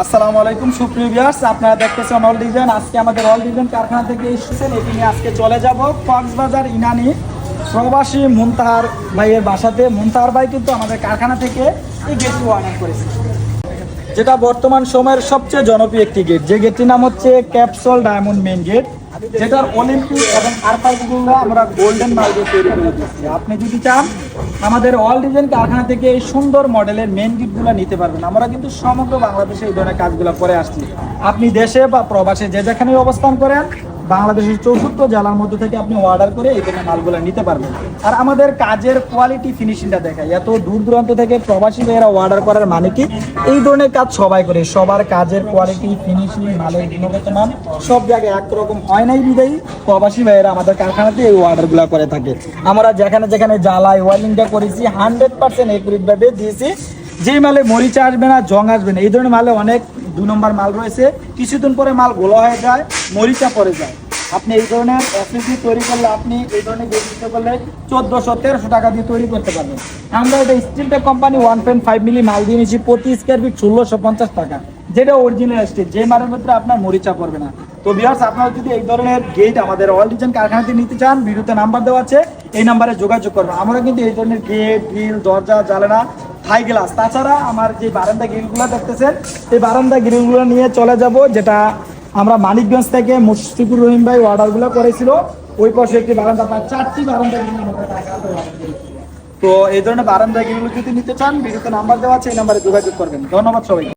আসসালামু আলাইকুম সুপ্রিয় ভিউয়ার্স, আপনারা দেখতেছেন অল ডিজাইন। আজকে আমাদের অল ডিজাইন কারখানা থেকে এসেছেন, এটি নিয়ে আজকে চলে যাব কক্সবাজার ইনানি প্রবাসী মুনতাহার ভাইয়ের বাসাতে। মুনতাহার ভাই কিন্তু আমাদের কারখানা থেকে এই গেটটি অর্ডার করেছে, যেটা বর্তমান সময়ের সবচেয়ে জনপ্রিয় একটি গেট। যে গেটটির নাম হচ্ছে ক্যাপসুল ডায়মন্ড মেইন গেট, যেটার অলিম্পিক এবং আরপাইগুলো আমরা গোল্ডেন মার্বেল তৈরি করে দিচ্ছি। আপনি যদি চান আমাদের অল ডিজাইন কারখানা থেকে এই সুন্দর মডেলের মেইন গেটগুলো নিতে পারবেন। আমরা কিন্তু সমগ্র বাংলাদেশে এই ধরনের কাজগুলো করে আসছি। আপনি দেশে বা প্রবাসে যে যেখানে অবস্থান করেন, বাংলাদেশের 64 জেলার মধ্যে থেকে আপনি অর্ডার করে এই ধরনের মালগুলো নিতে পারবেন। আর আমাদের কাজের কোয়ালিটি ফিনিশিংটা দেখায়, এত দূর দূরান্ত থেকে প্রবাসী ভাইয়েরা অর্ডার করার মানে কি, এই ধরনের কাজ সবাই করে। সবার কাজের কোয়ালিটি ফিনিশিং মালের গুণগত মান সব জায়গায় একরকম হয় নাই বিদায়ী প্রবাসী ভাইয়েরা আমাদের কারখানাতে এই অর্ডারগুলো করে থাকে। আমরা যেখানে যেখানে জ্বালাই ওয়ার্লিংটা করেছি 100% একুরেটভাবে দিয়েছি। যে মালে মরিচা আসবে না, জং আসবে না, এই ধরনের মালে অনেক 2 নম্বর মাল রয়েছে। কিছুদিন পরে মাল গোলা হয়ে যায়, মরিচা পড়ে যায়। আপনি এই ধরনের এসএসডি তৈরি করলে, আপনি এই ধরনের গেট করলে 1400-1300 টাকা দিয়ে তৈরি করতে পারবেন। আমরা এটা স্টিলটেক কোম্পানি 1.5 মিলি মাল দিয়ে নিয়েছি, প্রতি স্কোয়ার ফিট 1650 টাকা, যেটা অরিজিনাল স্টিল, যে মালের ভিতরে আপনার মরিচা পড়বে না। তো ভিউয়ার্স, আপনারা যদি এই ধরনের গেট আমাদের অল ডিজাইন কারখানাতে নিতে চান, ভিডিওতে নাম্বার দেওয়া আছে, এই নাম্বারে যোগাযোগ করবেন। আমরা কিন্তু এই ধরনের গেট, গ্রিল, দরজা, জানালা, হাই গ্লাস, তাছাড়া আমার যে বারান্দা গ্রিলগুলো দেখতেছেন, এই বারান্দা গ্রিলগুলো নিয়ে চলে যাব, যেটা আমরা মানিকগঞ্জ থেকে মুশফিকুর রহিম ভাই অর্ডারগুলো করেছিল। ওই পাশে একটি বারান্দা, 4টি বারান্দা গ্রিল আমাদের কারখানাতে অর্ডার করেছিল। তো এই ধরনের বারান্দা গ্রিলগুলো যদি নিতে চান, ভিডিওতে নাম্বার দেওয়া আছে, এই নাম্বারে যোগাযোগ করবেন। ধন্যবাদ সবাই।